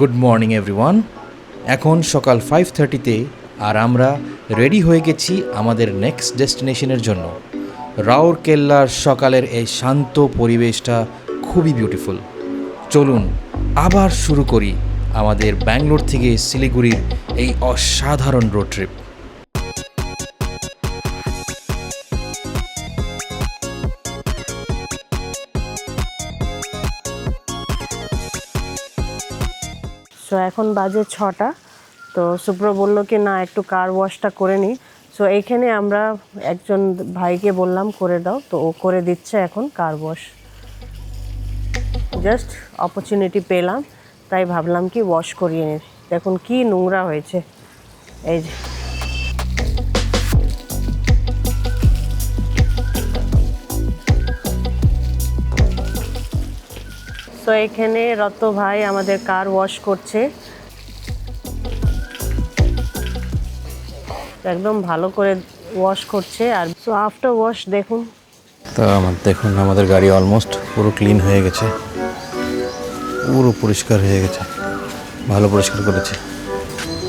Good morning everyone. এখন সকাল 5:30-তে আর আমরা রেডি হয়ে গেছি আমাদের নেক্সট ডেস্টিনেশনের জন্য। রাউরকেল্লার সকালের এই শান্ত পরিবেশটা খুবই বিউটিফুল। চলুন আবার শুরু করি আমাদের ব্যাঙ্গালোর থেকে শিলিগুড়ির এই অসাধারণ রোড ট্রিপ। সো এখন বাজে 6টা। তো শুভ্র বললো কি না একটু কার ওয়াশটা করে নিই। সো এইখানে আমরা একজন ভাইকে বললাম করে দাও, তো ও করে দিচ্ছে এখন কার ওয়াশ। জাস্ট অপরচুনিটি পেলাম তাই ভাবলাম কি ওয়াশ করিয়ে নিই। দেখুন কি নোংরা হয়েছে এই যে। তো এখানে রত ভাই আমাদের কার ওয়াশ করছে, একদম ভালো করে ওয়াশ করছে। আর সো আফটার ওয়াশ দেখুন তো দেখুন আমাদের গাড়ি অলমোস্ট পুরো ক্লিন হয়ে গেছে, পুরো পরিষ্কার হয়ে গেছে, ভালো পরিষ্কার করেছে,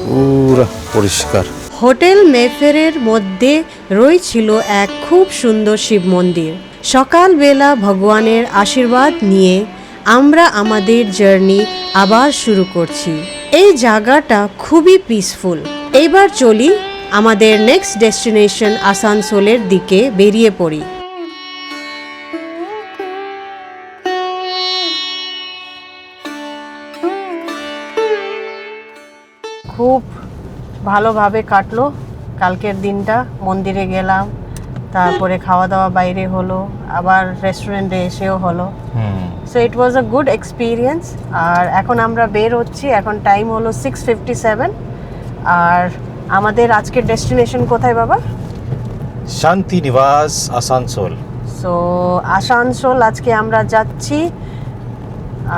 পুরো পরিষ্কার। হোটেল মেফেরের মধ্যে রয়েছিল এক খুব সুন্দর শিব মন্দির। সকালবেলা ভগবানের আশীর্বাদ নিয়ে আমরা আমাদের জার্নি আবার শুরু করছি। এই জায়গাটা খুবই পিসফুল। এবার চলি আমাদের নেক্সট ডেস্টিনেশন আসানসোলের দিকে বেরিয়ে পড়ি। খুব ভালোভাবে কাটলো কালকের দিনটা। মন্দিরে গেলাম, তারপরে খাওয়া দাওয়া বাইরে হলো, আবার রেস্টুরেন্টে এসেও হলো। So it was a good experience. আর এখন আমরা বের হচ্ছি, এখন টাইম হলো 6:57। আর আমাদের আজকের ডেস্টিনেশন কোথায় বাবা? শান্তিনিবাস আসানসোল। সো আসানসোল আজকে আমরা যাচ্ছি।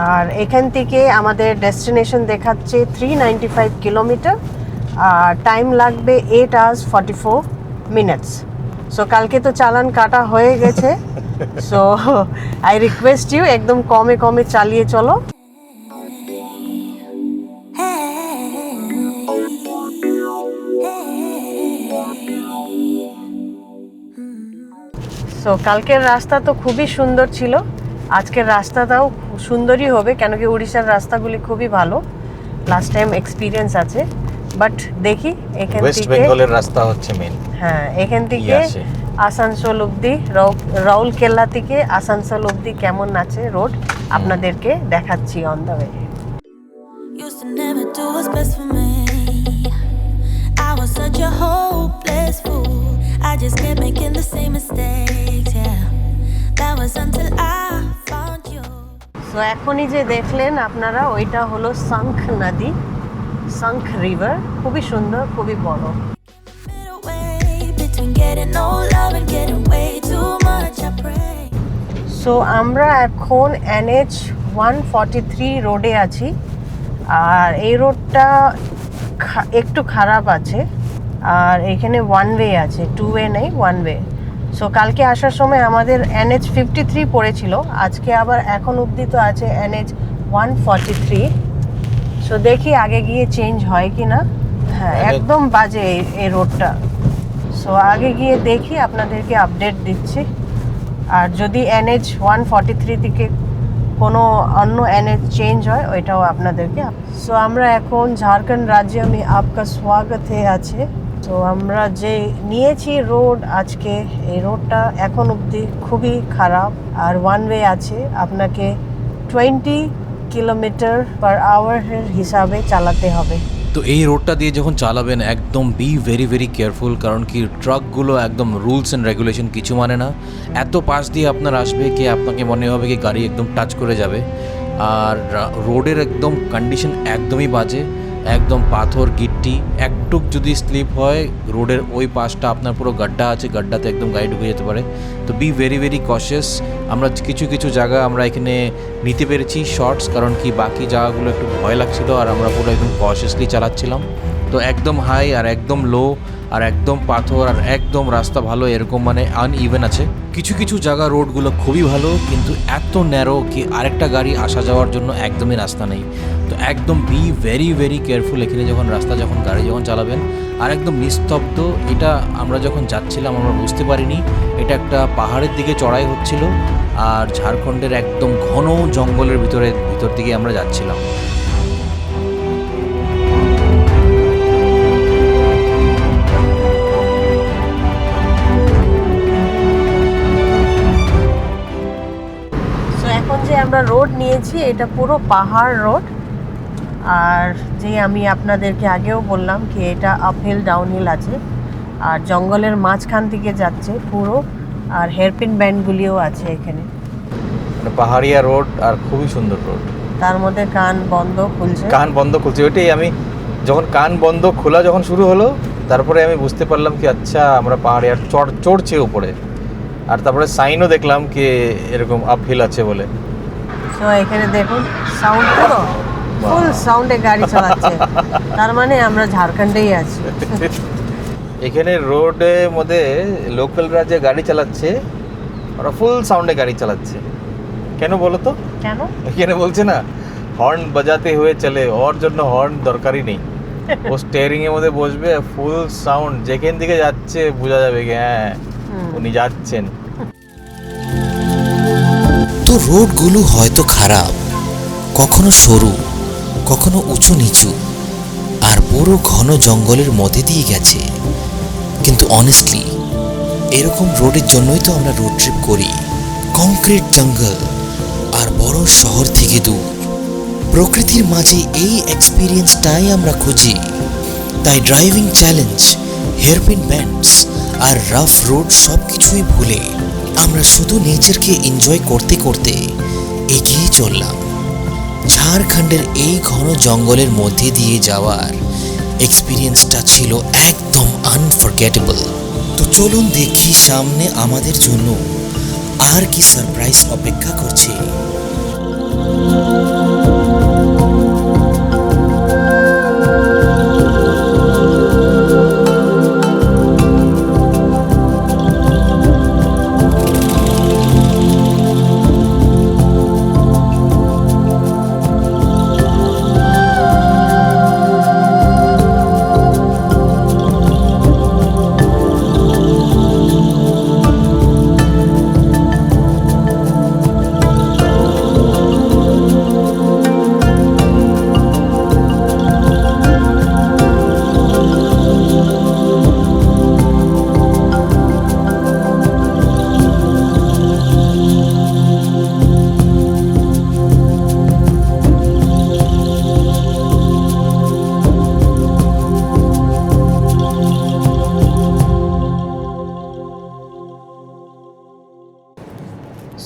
আর এখান থেকে আমাদের ডেস্টিনেশন দেখাচ্ছে 395 কিলোমিটার, আর টাইম লাগবে 8 hours 44 minutes। সো কালকে তো চালান কাটা হয়ে গেছে। সো আই রিকোয়েস্ট ইউ একদম কমে কমে চালিয়ে চলো। সো কালকের রাস্তা তো খুবই সুন্দর ছিল, আজকের রাস্তাটাও সুন্দরই হবে, কেন কি উড়িষ্যার রাস্তাগুলি খুবই ভালো, লাস্ট টাইম এক্সপিরিয়েন্স আছে। বাট দেখি এখান থেকে ওয়েস্ট বেঙ্গলের রাস্তা হচ্ছে মেন। হ্যাঁ, এখান থেকে আসানসোল অবধি, রাউরকেল্লা থেকে আসানসোল অবধি কেমন আছে রোড আপনাদেরকে দেখাচ্ছি on the way. Used to never do what's best for me. I was such a hopeless fool. I just kept making the same mistakes, yeah. That was until I found you. So এখনই যে দেখলেন আপনারা, ওইটা হলো শঙ্খ নদী, শঙ্খ river. খুবই সুন্দর, খুবই বড়। Middle way between getting no love and getting way too much, I pray. So আমরা এখন NH 143 রোডে আছি। আর এই রোডটা একটু খারাপ আছে, আর এখানে ওয়ান ওয়ে আছে, টু ওয়ে নেই, ওয়ান ওয়ে। সো কালকে আসার সময় আমাদের NH 53 পড়েছিল, আজকে আবার এখন অবধি তো আছে NH 143। সো দেখি আগে গিয়ে চেঞ্জ হয় কি না। হ্যাঁ, একদম বাজে এই রোডটা। সো আগে গিয়ে দেখি, আপনাদেরকে আপডেট দিচ্ছি। আর যদি NH 143 থেকে কোনো অন্য NH চেঞ্জ হয় ওইটাও আপনাদেরকে। সো আমরা এখন ঝাড়খণ্ড রাজ্যে আমি আপকা স্বাগত হে আছে। তো আমরা যে নিয়েছি রোড আজকে, এই রোডটা এখন অবধি খুবই খারাপ, আর ওয়ান ওয়ে আছে, আপনাকে 20 কিলোমিটার পার আওয়ারের হিসাবে চালাতে হবে। তো এই রোডটা দিয়ে যখন চালাবেন একদম বি ভেরি ভেরি কেয়ারফুল, কারণ কি ট্রাকগুলো একদম রুলস অ্যান্ড রেগুলেশন কিছু মানে না। এত পাশ দিয়ে আপনার আসবে কি আপনাকে মনে হবে কি গাড়ি একদম টাচ করে যাবে। আর রোডের একদম কন্ডিশন একদমই বাজে, একদম পাথর গিট্টি, একটু যদি স্লিপ হয় রোডের ওই পাশটা আপনার পুরো গাড্ডা আছে, গাড্ডাতে একদম গাড়ি ঢুকে যেতে পারে। তো বি ভেরি ভেরি কশিয়াস। আমরা কিছু কিছু জায়গা আমরা এখানে নিতে পেরেছি শর্টস, কারণ কি বাকি জায়গাগুলো একটু ভয় লাগছিল, আর আমরা পুরো একদম কশিয়াসলি চালাচ্ছিলাম। তো একদম হাই আর একদম লো আর একদম পাথর আর একদম রাস্তা ভালো, এরকম মানে আনইভেন আছে। কিছু কিছু জায়গা রোডগুলো খুবই ভালো, কিন্তু এত ন্যারো কি আরেকটা গাড়ি আসা যাওয়ার জন্য একদমই রাস্তা নেই। তো একদম বি ভেরি ভেরি কেয়ারফুল এখানে যখন গাড়ি যখন চালাবেন। আর একদম নিস্তব্ধ। এটা আমরা যখন যাচ্ছিলাম আমরা বুঝতে পারিনি এটা একটা পাহাড়ের দিকে চড়াই হচ্ছিল, আর ঝাড়খণ্ডের একদম ঘন জঙ্গলের ভিতর দিকে আমরা যাচ্ছিলাম। এখন যে আমরা রোড নিয়েছি এটা পুরো পাহাড় রোড, আর যে আমি আপনাদেরকে আগেও বললাম কি এটা আপহিল ডাউনহিল আছে, আর জঙ্গলের মাঝখান থেকে যাচ্ছে পুরো, আর হেয়ারপিন ব্যান্ডগুলিও আছে এখানে। মানে পাহাড়িয়া রোড আর খুবই সুন্দর রোড। তার মধ্যে কান বন্ধ খুলছে। ওইটাই আমি যখন কান বন্ধ খোলা যখন শুরু হলো তারপরে আমি বুঝতে পারলাম কি আচ্ছা আমরা পাহাড়িয়ার চড়ছে উপরে। আর তারপরে সাইনও দেখলাম কি এরকম আপহিল আছে বলে। তো এখানে দেখুন সাউন্ড পুরো ফুল সাউন্ডে গাড়ি চালাচ্ছে, তার মানে আমরা ঝাড়খণ্ডেই আছি। এখানে রোডের মধ্যে লোকালরা যে গাড়ি চালাচ্ছে ওরা ফুল সাউন্ডে গাড়ি চালাচ্ছে। কেন বলো তো? কেন? এখানে বলছে না হর্ন বাজাতে হয়ে চলে, ওর জন্য হর্ন দরকারই নেই। ও স্টিয়ারিং এর মধ্যে বসবে, ফুল সাউন্ড যেখান দিকে যাচ্ছে বোঝা যাবে কি হ্যাঁ উনি যাচ্ছেন। তো রোডগুলো হয়তো খারাপ, কখনো সরু, কখনো উঁচু নিচু, আর পুরো ঘন জঙ্গলের মধ্যে দিয়ে গেছে, কিন্তু অনেস্টলি এরকম রোডের জন্যই তো আমরা রোড ট্রিপ করি। কংক্রিট জঙ্গল আর বড় শহর থেকে দূর, প্রকৃতির মাঝে এই এক্সপিরিয়েন্সটাই আমরা খুঁজি। তাই ড্রাইভিং চ্যালেঞ্জ, হেয়ারপিন ব্যান্ডস আর রাফ রোড সব কিছুই ভুলে আমরা শুধু নেচারকে এনজয় করতে করতে এগিয়ে চললাম। ঝাড়খণ্ডের এই ঘন জঙ্গলের মধ্যে দিয়ে যাওয়ার এক্সপিরিয়েন্সটা ছিল একদম আনফরগেটেবল। তো চলুন দেখি সামনে আমাদের জন্য আর কি সারপ্রাইজ অপেক্ষা করছে।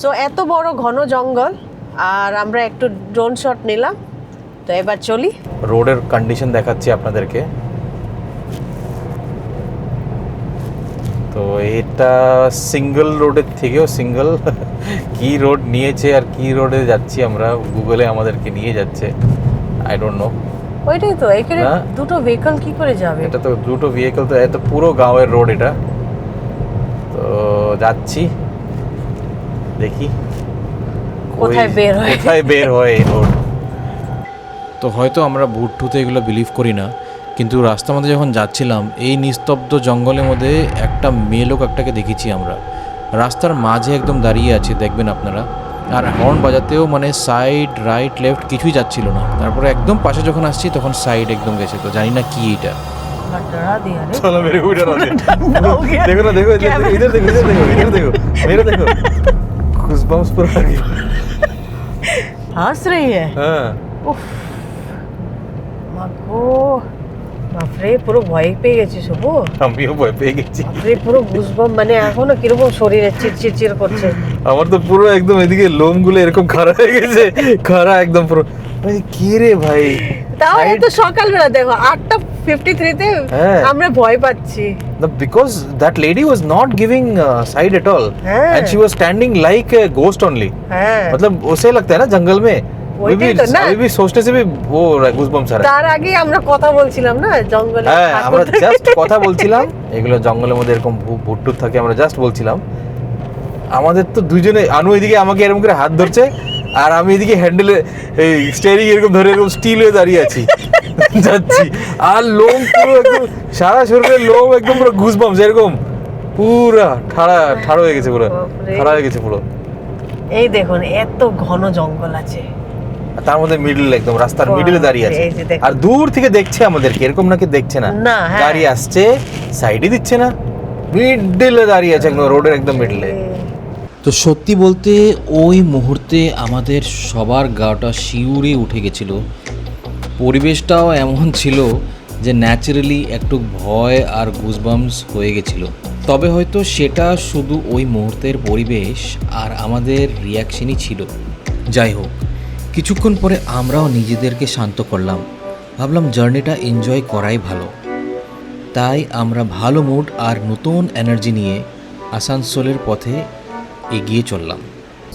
সো এত বড় ঘন জঙ্গল আর আমরা একটু ড্রোন শট নিলাম। তো এবার চলি। রোডের কন্ডিশন দেখাচ্ছি আপনাদেরকে। তো এটা সিঙ্গেল রোডের থেকেও সিঙ্গেল কি রোড নিয়েছে আর কি রোডে যাচ্ছি আমরা, গুগলে আমাদেরকে নিয়ে যাচ্ছে, আই ডোন্ট নো। ওইটাই তো, এখানে দুটো ভেহিকল কি করে যাবে? এটা তো দুটো ভেহিকল, তো এত পুরো গাঁয়ের রোড এটা। তো যাচ্ছি, দেখি কোথায় বের হয় এই রোড। তো হয়তো আমরা ভুট্টুতে এগুলো বিলিভ করি না, কিন্তু রাস্তার মধ্যে যখন যাচ্ছিলাম এই নিস্তব্ধ জঙ্গলের মধ্যে একটা মেয়ে লোক একটাকে দেখেছি আমরা, রাস্তার মাঝে একদম দাঁড়িয়ে আছে, দেখবেন আপনারা। আর হর্ন বাজাতেও মানে সাইড রাইট লেফট কিছুই যাচ্ছিল না। তারপরে একদম পাশে যখন আসছি তখন সাইড একদম গেছে। তো জানি না কি এটা। चलो मेरे को डरा दिया। देखो ना, देखो इधर देखो गूज़बम्प्स पूरा आ गया। हंस रही है। हाँ উফ মাগো, বাপরে পুরো ভয় পেয়ে গেছি শুভ। আমিও ভয় পেয়ে গেছি। বাপরে পুরো গুজবাম্প, মানে এখনো কিরকম শরীরে চিরচির করছে। আমার তো পুরো একদম এদিকে লোমগুলো এরকম খাড়া হয়ে গেছে, খাড়া একদম পুরো। ভাই কি রে ভাই, তাও এত সকালবেলা দেখো 8:53 তে আমরা ভয় পাচ্ছি। because that lady was not giving side at all and she was standing like a ghost only। मतलब उसे लगता है ना जंगल में अभी भी सोचने से भी वो गूज़बम्प्स आ रहा है। তার আগে আমরা কথা বলছিলাম না জঙ্গলে, হ্যাঁ আমরা জাস্ট কথা বলছিলাম, এগুলো জঙ্গলের মধ্যে এরকম ভুট্টুর থাকে, আমরা জাস্ট বলছিলাম। আমাদের তো দুইজনে, আনু এদিকে আমাকে এরকম করে হাত ধরছে আর আমি এদিকে হ্যান্ডেলে এই স্টিয়ারিং এরকম ধরে এরকম স্টিল হয়ে দাঁড়িয়ে আছি যাচ্ছি, আর লোম পুরো একদম সারা শরীরের লোম একদম পুরো গুজবাম্পস এরকম পুরা ঠাড়া হয়ে গেছে, পুরো বাপরে। ঠাড়া হয়ে গেছে পুরো। এই দেখুন এত ঘন জঙ্গল আছে। আর তার মধ্যে মিডল একদম রাস্তার মিডলে দাঁড়িয়ে আছে, এই যে দেখুন। আর দূর থেকে দেখছে আমাদেরকে, এরকম নাকি দেখছে না, না, হ্যাঁ। গাড়ি আসছে সাইডে দিচ্ছে না, মিডলে দাঁড়িয়ে আছে একদম রোডের একদম মিডলে। তো সত্যি বলতে ওই মুহূর্তে আমাদের সবার গাটা শিউরে উঠে গেছিল। পরিবেশটাও এমন ছিল যে ন্যাচারালি একটু ভয় আর গুজবাম্পস হয়ে গেছিল। তবে হয়তো সেটা শুধু ওই মুহূর্তের পরিবেশ আর আমাদের রিয়াকশনই ছিল। যাই হোক, কিছুক্ষণ পরে আমরাও নিজেদেরকে শান্ত করলাম, ভাবলাম জার্নিটা এনজয় করাই ভালো। তাই আমরা ভালো মুড আর নতুন এনার্জি নিয়ে আসানসোলের পথে এগিয়ে চললাম।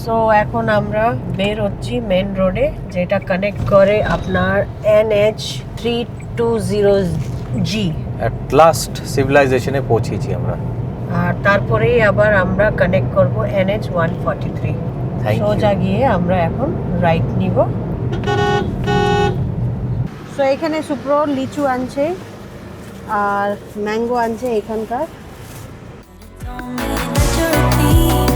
সো এখন আমরা বের হচ্ছি মেন রোডে, যেটা কানেক্ট করে আপনার NH 320G। অ্যাট লাস্ট সিভিলাইজেশনে পৌঁছেছি আমরা। আর তারপরেই আবার আমরা কানেক্ট করব NH 143। Thank you. সোজা গিয়ে আমরা এখন রাইট নিব। সো এখানে সুপ্র লিচু আনছে আর ম্যাঙ্গো আনছে এখানকার। Don't mean that you're a thief.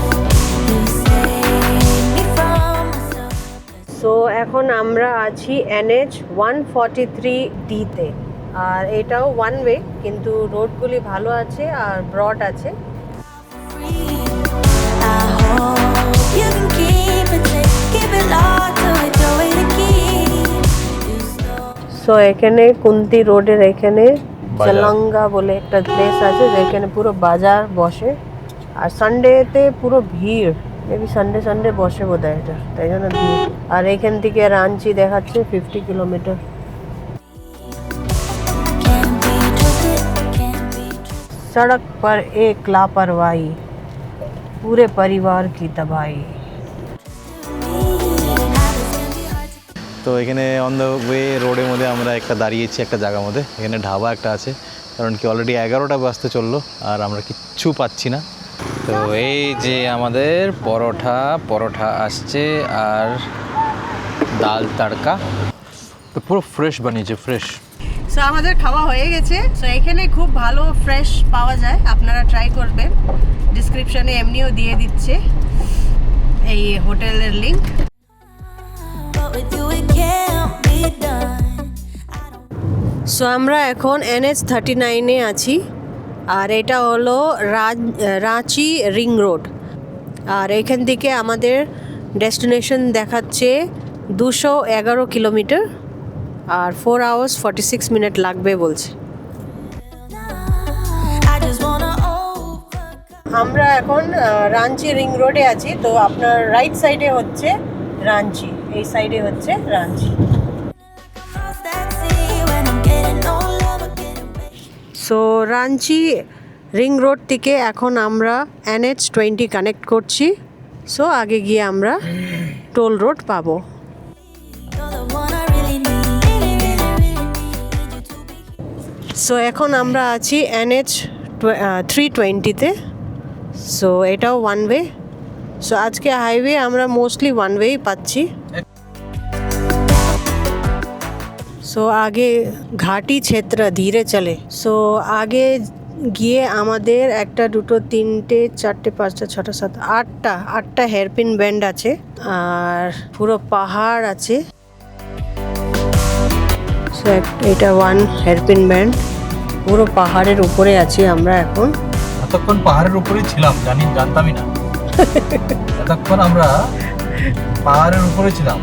You save me from myself. So এখন আমরা আছি NH 143D তে, আর এটাও ওয়ান ওয়ে, কিন্তু রোডগুলি ভালো আছে আর ব্রড আছে। Free. I hope you can keep it safe. Keep it locked till we throw away the key. You stole. So এখানে কুন্তি রোডের এখানে বাজার। চলঙ্গা বলে একটা প্লেস আছে, যেখানে পুরো বাজার বসে, আর সানডেতে পুরো ভিড়। মেবি সানডে বসে বোধ হয় এটা, তাই জন্য ভিড়। আর এখান থেকে রাঞ্চি দেখাচ্ছে 50 kilometre. Can't be trusted. Can't be trusted. सड़क पर एक लापरवाही, पूरे परिवार की तबाही। তো এখানে অন দ্য ওয়ে রোডের মধ্যে আমরা একটা দাঁড়িয়েছি একটা জায়গার মধ্যে, এখানে ঢাবা একটা আছে, কারণ কি অলরেডি 11টা বাজতে চললো আর আমরা কিচ্ছু পাচ্ছি না। তো এই যে আমাদের পরোটা আসছে আর ডাল তড়কা, তো পুরো ফ্রেশ বানিয়েছে, ফ্রেশ। সো আমাদের খাওয়া হয়ে গেছে। সো এখানে খুব ভালো ফ্রেশ পাওয়া যায়, আপনারা ট্রাই করবেন। ডিসক্রিপশনে এমনিও দিয়ে দিচ্ছে এই হোটেলের link. But with you it can't be done. I don't. So আমরা এখন NH 39-এ আছি, আর এটা হলো রাঁচি রিং রোড। আর এখান থেকে আমাদের ডেস্টিনেশন দেখাচ্ছে 211 কিলোমিটার, আর 4 hours 46 মিনিট লাগবে বলছে। I just wanna overcome. আমরা এখন রাঞ্চি রিং রোডে আছি। তো আপনার রাইট সাইডে হচ্ছে রাঞ্চি, এই সাইডে হচ্ছে Ranchi. Cross that sea when I'm getting no love or getting paid. So Ranchi ring road থেকে এখন আমরা NH 20 কানেক্ট করছি। সো আগে গিয়ে আমরা টোল রোড পাবো। You're the one I really need. Really, really, really need you to be. So এখন আমরা আছি NH 320-তে। সো এটাও ওয়ান ওয়ে। সো আজকে হাইওয়ে আমরা মোস্টলি ওয়ান ওয়েই পাচ্ছি। সো আগে ঘাটি ক্ষেত্র ধীরে চলে। সো আগে গিয়ে আমাদের একটা দুটো তিনটে চারটে পাঁচটা ছটা সাত আটটা হেয়ারপিন ব্যান্ড আছে, আর পুরো পাহাড় আছে। সো এটা ওয়ান হেয়ারপিন ব্যান্ড, পুরো পাহাড়ের উপরে আছি আমরা এখন। এতক্ষণ পাহাড়ের উপরেই ছিলাম, জানতামই না। এতক্ষণ আমরা পাহাড়ের উপরে ছিলাম।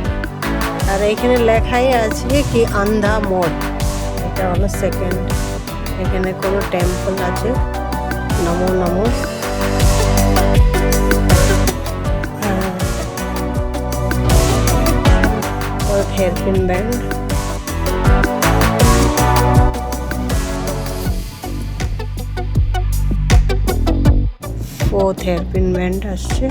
আর এখানে লেখাই আছে কি আন্ধা মোড়, এটা হলো সেকেন্ড। এখানে কোনো টেম্পল আছে, নমো নমো। Hairpin band. Fourth hairpin band আসছে।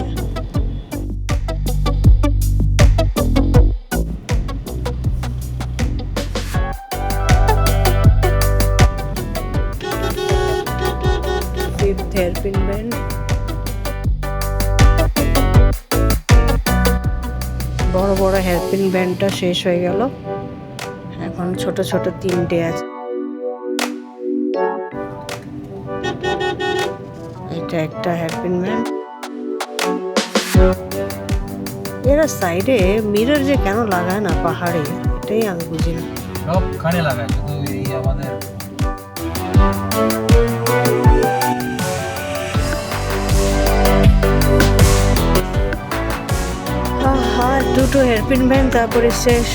fifth hairpin bend, বড় বড় হেয়ারপিন ব্যান্ডটা শেষ হয়ে গেল, এখন ছোট ছোট 3টে আছে। এটা একটা হেয়ারপিন ব্যান্ড। এরা সাইডে মিরর যে কেন লাগায় না পাহাড়ে, এটাই আমি বুঝি না। সব খানে লাগায়, শুধু এই আমাদের দুটো হেয়ারপিন ব্যান্ড, তারপরে শেষ।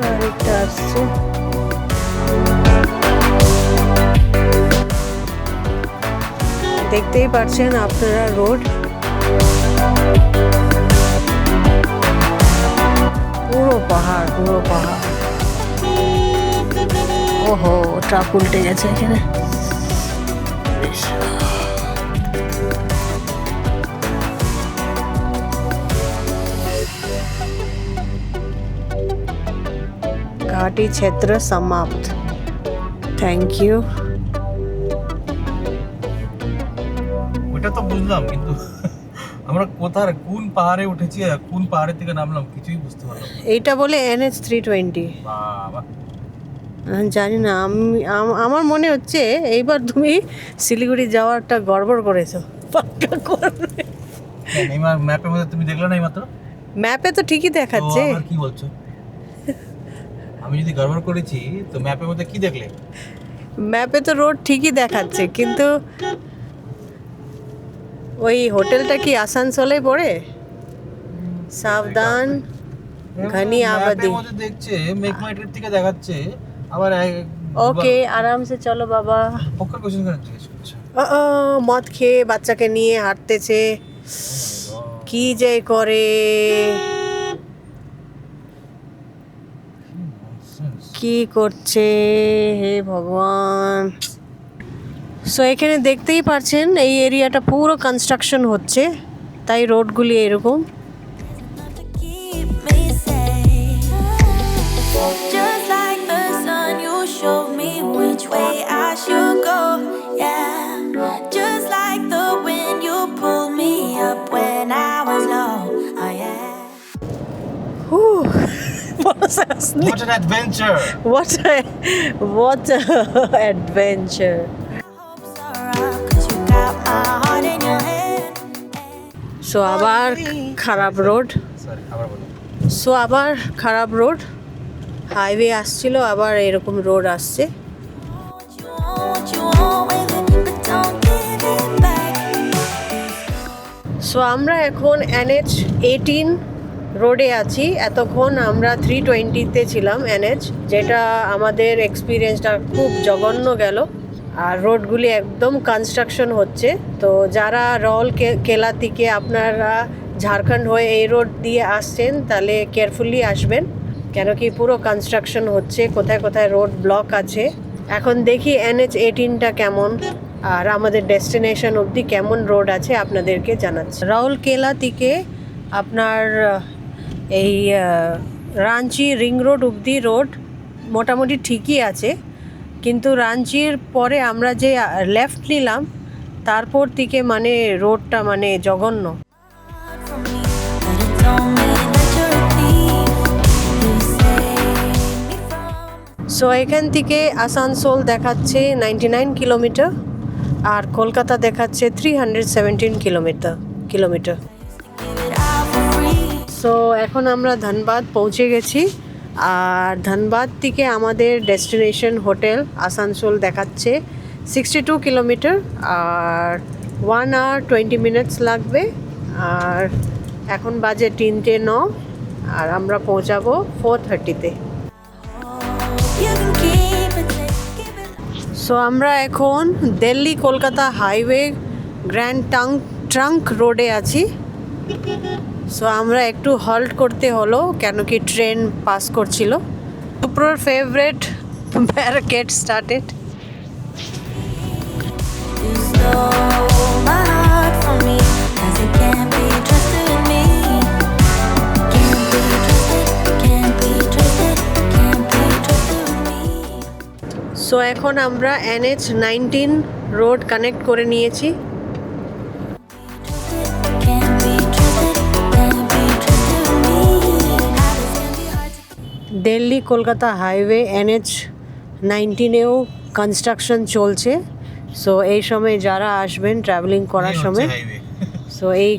আরেকটা আসছে। দেখতেই পাচ্ছেন আপনারা রোড, পুরো পাহাড়, পুরো পাহাড়। ওহো, ট্রাক উল্টে গেছে এখানে। घाटी क्षेत्र समाप्त। Thank you. ওটা তো বুঝলাম, কিন্তু আমরা কোথায় কোন পাহাড়ে উঠেছি আর কোন পাহাড়ের থেকে নামলাম কিছুই বুঝতে পারলাম না। এইটা বলে NH 320। বাবা, জানি না, আমার মনে হচ্ছে এইবার তুমি শিলিগুড়ি যাওয়ারটা গড়বড় করেছো। পাক্কা করবে। এই ম্যাপের মধ্যে তুমি দেখলে না এইমাত্র? ম্যাপে তো ঠিকই দেখাচ্ছে। তো আবার কি বলছো? আমি যদি গড়বড় করেছি তো ম্যাপের মধ্যে কি দেখলে? ম্যাপে তো রোড ঠিকই দেখাচ্ছে, কিন্তু ওই হোটেলটা কি আসানসোলে পড়ে? সাবধান ঘনি আবাদি। ম্যাপের মধ্যে দেখছে মেক মাই ট্রিপ থেকে দেখাচ্ছে, আবার ওকে, আরাম সে চলো বাবা। পক্কা কোশ্চেন করে জিজ্ঞেস করছে। মদ খেয়ে বাচ্চাকে নিয়ে হাঁটতেছে, কি যে করে, কি করছে, হে ভগবান। সো এখানে দেখতেই পাচ্ছেন এই এরিয়াটা পুরো কনস্ট্রাকশন হচ্ছে, তাই রোডগুলি এরকম। To keep me safe. Just like the sun, you showed me which way I should go. Yeah. Just like the wind, you pulled me up when I was low. Oh yeah. What an adventure! What a adventure. Hopes are up 'cause you got my heart in your hand. So আবার খারাপ road, sorry, আবার বলো। So আবার খারাপ road. Highway আসছিল, আবার এরকম road আসছে। What you want with it, but don't give it back. So আমরা এখন NH 18 রোডে আছি। এতক্ষণ আমরা 320-তে ছিলাম NH, যেটা আমাদের এক্সপিরিয়েন্সটা খুব জঘন্য গেল। আর রোডগুলি একদম কনস্ট্রাকশন হচ্ছে, তো যারা কেলা থেকে আপনারা ঝাড়খণ্ড হয়ে এই রোড দিয়ে আসছেন তাহলে কেয়ারফুলি আসবেন, কেন কি পুরো কনস্ট্রাকশন হচ্ছে, কোথায় কোথায় রোড ব্লক আছে। এখন দেখি NH 18টা কেমন, আর আমাদের ডেস্টিনেশন অবধি কেমন রোড আছে আপনাদেরকে জানাচ্ছি। রাউরকেলা থেকে আপনার এই রাঞ্চি রিং রোড অবধি রোড মোটামুটি ঠিকই আছে, কিন্তু রাঞ্চির পরে আমরা যে লেফট নিলাম তারপর থেকে মানে রোডটা মানে জঘন্য। From me, but it don't mean that you're a thief. You save me from so এখান থেকে আসানসোল দেখাচ্ছে 99 কিলোমিটার, আর কলকাতা দেখাচ্ছে 317 kilometre. give it out for free. So এখন আমরা ধানবাদ পৌঁছে গেছি, আর ধানবাদ থেকে আমাদের ডেস্টিনেশন হোটেল আসানসোল দেখাচ্ছে 62 কিলোমিটার, আর 1 hour 20 minutes লাগবে। আর এখন বাজে 3:09, আর আমরা পৌঁছাবো 4:30-তে। You can keep it, give it. So আমরা এখন Delhi Kolkata highway grand trunk রোডে আছি। সো আমরা একটু হল্ট করতে হলো, কেন কি ট্রেন পাস করছিল। সুপ্রর favourite barricade started. You stole my heart from me, 'cause it can't be trusted with me. Can't be trusted, can't be trusted, can't be trusted with me. So এখন আমরা NH 19 road connect করে নিয়েছি। Can't be trusted, can't be Delhi Kolkata highway NH-19-এও construction চলছে। So এই সময় যারা আসবেন ট্রাভেলিং করার সময়, সো এই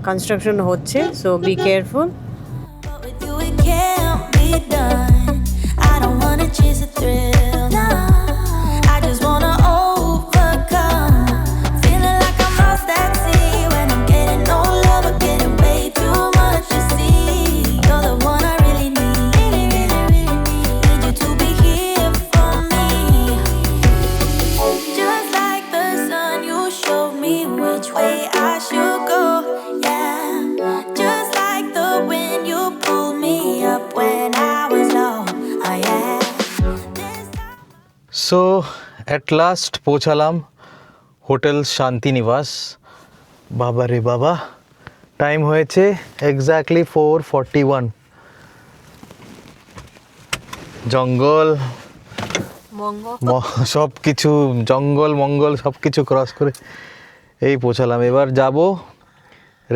কনস্ট্রাকশন হচ্ছে, so be careful. But with you it can't be done. I don't wanna chase a thrill, nah. I just wanna overcome. Feeling like I'm lost at sea when I'm getting no love or getting way too much to see. You're the one I really need. Need you to be here for me. Just like the sun, you showed me which way I should go. Yeah, just like the wind, you pulled me up when I was low. Oh yeah. This so at last পৌঁছালাম hotel Shantinibas. বাবা রে বাবা, time হয়েছে exactly 4:41। জঙ্গল সব কিছু, জঙ্গল মঙ্গল সব কিছু ক্রস করে এই পৌঁছালাম। এবার যাব,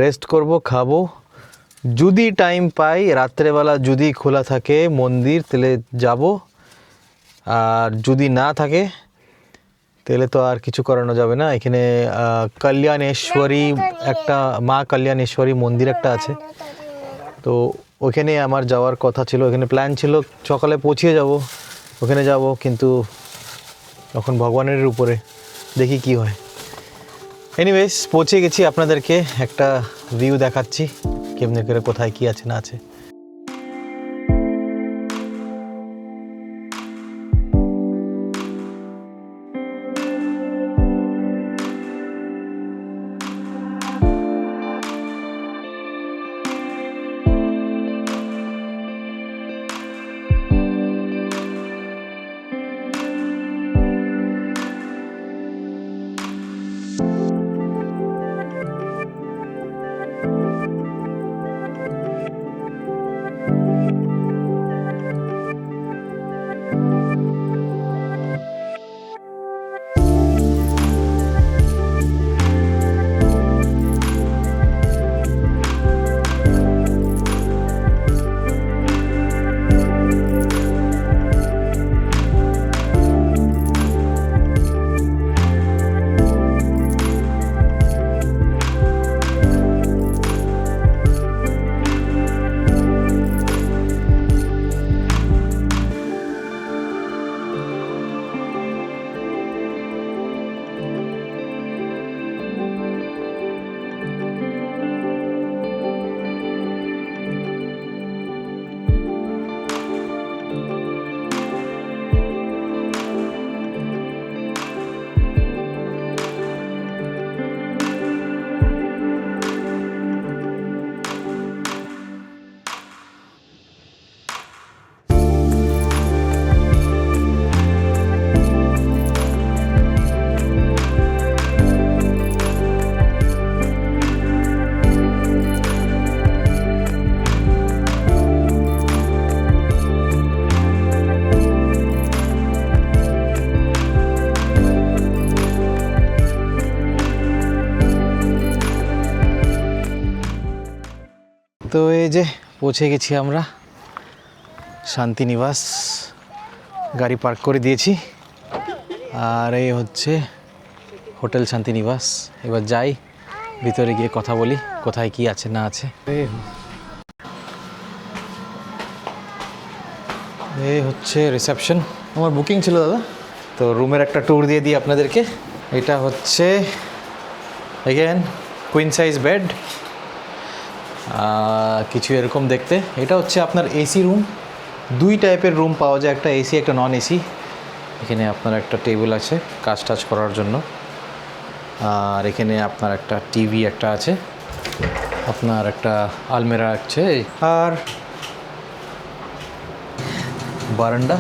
রেস্ট করব, খাবো, যদি টাইম পাই রাত্রেবেলা যদি খোলা থাকে মন্দির তাহলে যাব, আর যদি না থাকে তাহলে তো আর কিছু করানো যাবে না। এখানে কল্যাণেশ্বরী একটা, মা কল্যাণেশ্বরী মন্দির একটা আছে, তো ওখানে আমার যাওয়ার কথা ছিল। ওখানে প্ল্যান ছিল সকালে পৌঁছে যাব, ওখানে যাব, কিন্তু এখন ভগবানের উপরে দেখি কি হয়। এনিওয়েজ পৌঁছে গেছি, আপনাদেরকে একটা ভিউ দেখাচ্ছি কেমনে করে কোথায় কি আছে না আছে। তো এই যে পৌঁছে গেছি আমরা শান্তিনিবাস, গাড়ি পার্ক করে দিয়েছি, আর এই হচ্ছে হোটেল শান্তিনিবাস। এবার যাই ভিতরে গিয়ে কথা বলি কোথায় কি আছে না আছে। এই হচ্ছে রিসেপশন, আমার বুকিং ছিল দাদা, তো রুমের একটা ট্যুর দিয়ে দিই আপনাদেরকে। এটা হচ্ছে এগেন কুইন সাইজ বেড, কিছু এরকম দেখতে। এটা হচ্ছে আপনার এসি রুম, দুই টাইপের রুম পাওয়া যায়, একটা এসি একটা নন এসি। এখানে আপনার একটা টেবিল আছে কাজ টাজ করার জন্য, আর এখানে আপনার একটা টিভি একটা আছে, আপনার একটা আলমিরা আছে, আর বারান্দা,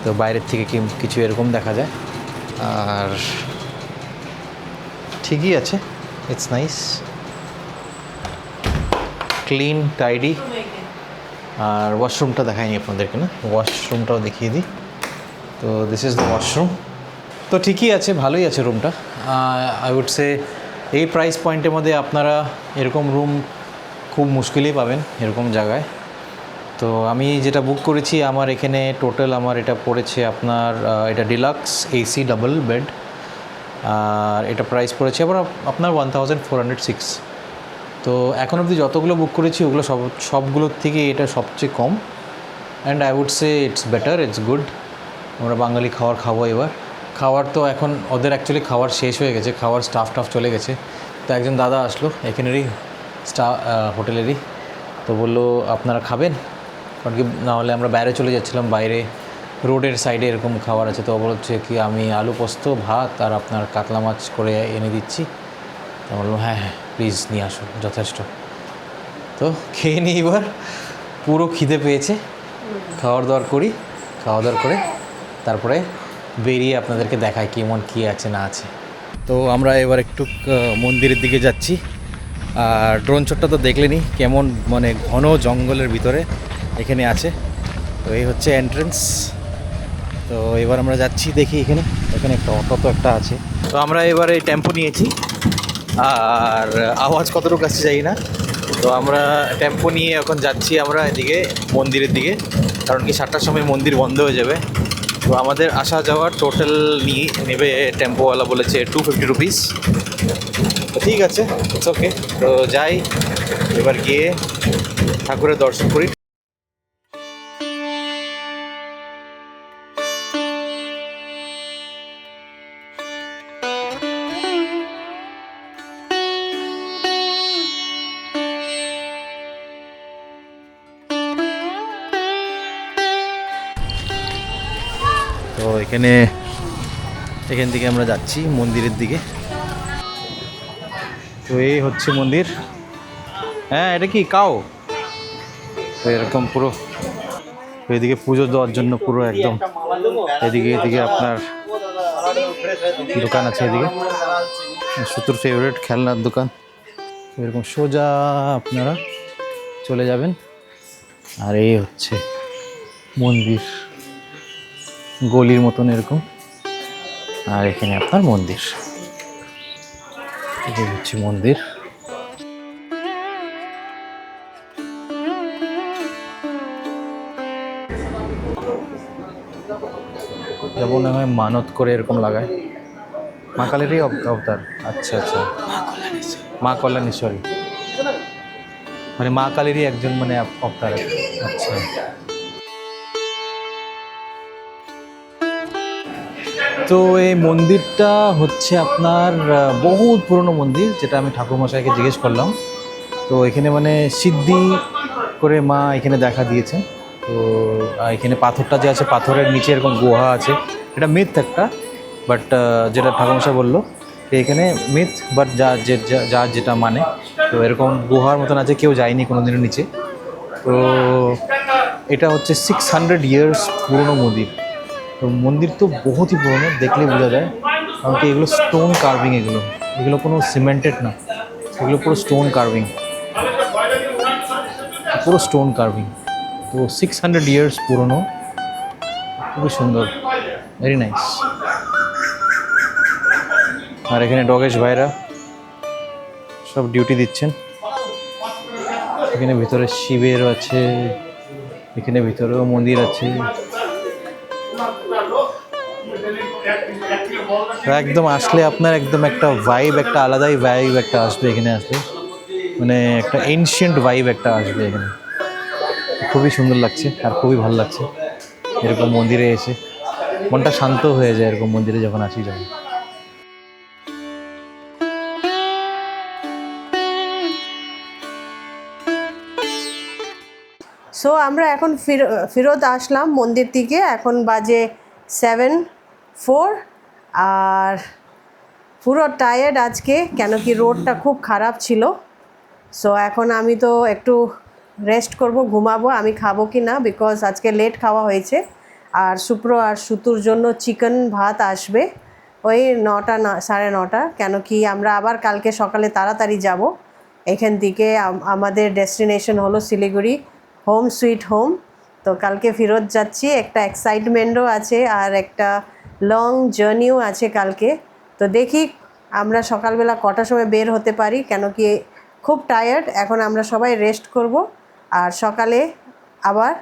তো বাইরের থেকে কিছু এরকম দেখা যায়। আর ঠিকই আছে, ইটস নাইস, ক্লিন টাইডি। আর ওয়াশরুমটা দেখাইনি আপনাদেরকে, না ওয়াশরুমটাও দেখিয়ে দিই। তো দিস ইজ দ্য ওয়াশরুম। তো ঠিকই আছে, ভালোই আছে রুমটা। আই উড সে এই প্রাইস পয়েন্টের মধ্যে আপনারা এরকম রুম খুব মুশকিলই পাবেন এরকম জায়গায়। তো আমি যেটা বুক করেছি আমার এখানে টোটাল আমার এটা পড়েছে আপনার এটা ডিলাক্স এসি ডাবল বেড, আর এটা প্রাইস পড়েছে আবার আপনার 1406। তো এখন অবধি যতগুলো বুক করেছি ওগুলো সবগুলোর থেকে এটা সবচেয়ে কম, and I would say it's better, it's good. আমরা বাঙালি খাবার খাবো এবার। খাবার তো এখন ওদের অ্যাকচুয়ালি খাবার শেষ হয়ে গেছে, খাওয়ার স্টাফ চলে গেছে। তো একজন দাদা আসলো এখানেরই হোটেলেরই, তো বললো আপনারা খাবেন, কারণ কি নাহলে আমরা বাইরে চলে যাচ্ছিলাম, বাইরে রোডের সাইডে এরকম খাবার আছে। তো বলছে কি আমি আলু পোস্ত ভাত আর আপনার কাতলা মাছ করে এনে দিচ্ছি। তো বললাম হ্যাঁ হ্যাঁ প্লিজ নিয়ে আসুন, যথেষ্ট। তো খেয়ে নিই এবার, পুরো খিদে পেয়েছে, খাওয়ার দাওয়ার করি, খাওয়া দাওয়ার করে তারপরে বেরিয়ে আপনাদেরকে দেখাই কেমন কী আছে না আছে। তো আমরা এবার একটু মন্দিরের দিকে যাচ্ছি। আর ড্রোন শটটা তো দেখলেনি কেমন মানে ঘন জঙ্গলের ভিতরে এখানে আছে। তো এই হচ্ছে এন্ট্রেন্স। তো এবার আমরা যাচ্ছি, দেখি এখানে একটা অটো তো একটা আছে। তো আমরা এবার এই টেম্পো নিয়েছি, আর আওয়াজ কতটুকু আসছে যাই না। তো আমরা টেম্পো নিয়ে এখন যাচ্ছি আমরা এদিকে মন্দিরের দিকে, কারণ কি 7টার সময় মন্দির বন্ধ হয়ে যাবে। তো আমাদের আসা যাওয়ার টোটাল নিয়ে নেবে টেম্পোওয়ালা বলেছে 250 রুপিস। তো ঠিক আছে, ইটস ওকে। তো যাই এবার গিয়ে ঠাকুরের দর্শন করি। তো এখান থেকে আমরা যাচ্ছি মন্দিরের দিকে। তো এই হচ্ছে মন্দির। হ্যাঁ এটা কি কাও? তো এরকম পুরো এদিকে পুজো দেওয়ার জন্য পুরো একদম এদিকে আপনার দোকান আছে, এদিকে সুতুর ফেভারিট খেলনার দোকান। এরকম সোজা আপনারা চলে যাবেন, আর এই হচ্ছে মন্দির, গলির মতন এরকম। আর এখানে আপনার মন্দির, এই হচ্ছে মন্দির। যেমন আমি মানত করে এরকম লাগায়, মা কালীরই অবতার। আচ্ছা আচ্ছা, মা কল্যাণেশ্বরী মানে মা কালীরই একজন মানে অবতার। আচ্ছা, তো এই মন্দিরটা হচ্ছে আপনার বহুত পুরনো মন্দির, যেটা আমি ঠাকুরমশাইকে জিজ্ঞেস করলাম। তো এখানে মানে সিদ্ধি করে মা এখানে দেখা দিয়েছেন। তো এখানে পাথরটা যে আছে, পাথরের নিচে এরকম গুহা আছে। এটা মিথ একটা, বাট যেটা ঠাকুরমশাই বললো এখানে মিথ, বাট যা যেটা মানে, তো এরকম গুহার মতন আছে, কেউ যায়নি কোনো দিনের নিচে। তো এটা হচ্ছে 600 ইয়ার্স পুরনো মন্দির। তো মন্দির তো বহুতই পুরনো, দেখলে বোঝা যায়, কারণ কি এগুলো স্টোন কার্ভিং, এগুলো কোনো সিমেন্টেড না, এগুলো পুরো স্টোন কার্ভিং, পুরো স্টোন কার্ভিং। তো 600 ইয়ার্স পুরনো, খুবই সুন্দর, ভেরি নাইস। আর এখানে ডগেশ ভাইরা সব ডিউটি দিচ্ছেন। এখানে ভিতরে শিবের আছে, এখানে ভিতরেও মন্দির আছে। একদম আসলে আপনার একদম একটা ভাইব, একটা আলাদাই ভাইব একটা আসবে এখানে আসলে, মানে একটা এনশিয়েন্ট ভাইব একটা আসবে এখানে। খুবই সুন্দর লাগছে আর খুবই ভালো লাগছে এরকম মন্দিরে এসে, মনটা শান্ত হয়ে যায় এরকম মন্দিরে যখন আসি যখন। সো আমরা এখন ফেরত আসলাম মন্দির থেকে। এখন বাজে 7:04, আর পুরো টায়ার্ড আজকে, কেন কি রোডটা খুব খারাপ ছিল। সো এখন আমি তো একটু রেস্ট করব, ঘুমাবো। আমি খাবো কি না, বিকজ আজকে লেট খাওয়া হয়েছে। আর সুপ্র আর সুতুর জন্য চিকেন ভাত আসবে ওই 9টা 9:30, কেন কি আমরা আবার কালকে সকালে তাড়াতাড়ি যাব এখান থেকে। আমাদের ডেস্টিনেশন হলো শিলিগুড়ি, হোম সুইট হোম। তো কালকে ফেরত যাচ্ছি, একটা এক্সাইটমেন্টও আছে আর একটা লং জার্নিও আছে কালকে। তো দেখি আমরা সকালবেলা কটার সময় বের হতে পারি, কেন কি খুব টায়ার্ড। এখন আমরা সবাই রেস্ট করব, আর সকালে আবার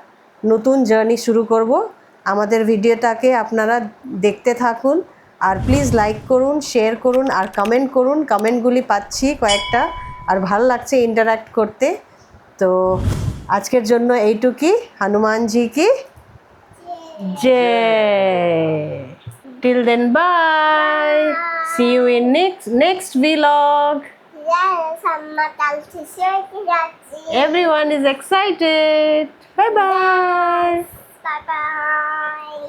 নতুন জার্নি শুরু করব। আমাদের ভিডিওটাকে আপনারা দেখতে থাকুন আর প্লিজ লাইক করুন, শেয়ার করুন আর কমেন্ট করুন। কমেন্টগুলি পাচ্ছি কয়েকটা আর ভালো লাগছে ইন্টারাক্ট করতে। তো আজকের জন্য এইটুকুই। হনুমানজি কি জয়। Till then, bye. See you in next vlog. Yes, amma kalkisi যাচ্ছি। Everyone is excited. Bye bye. Bye bye.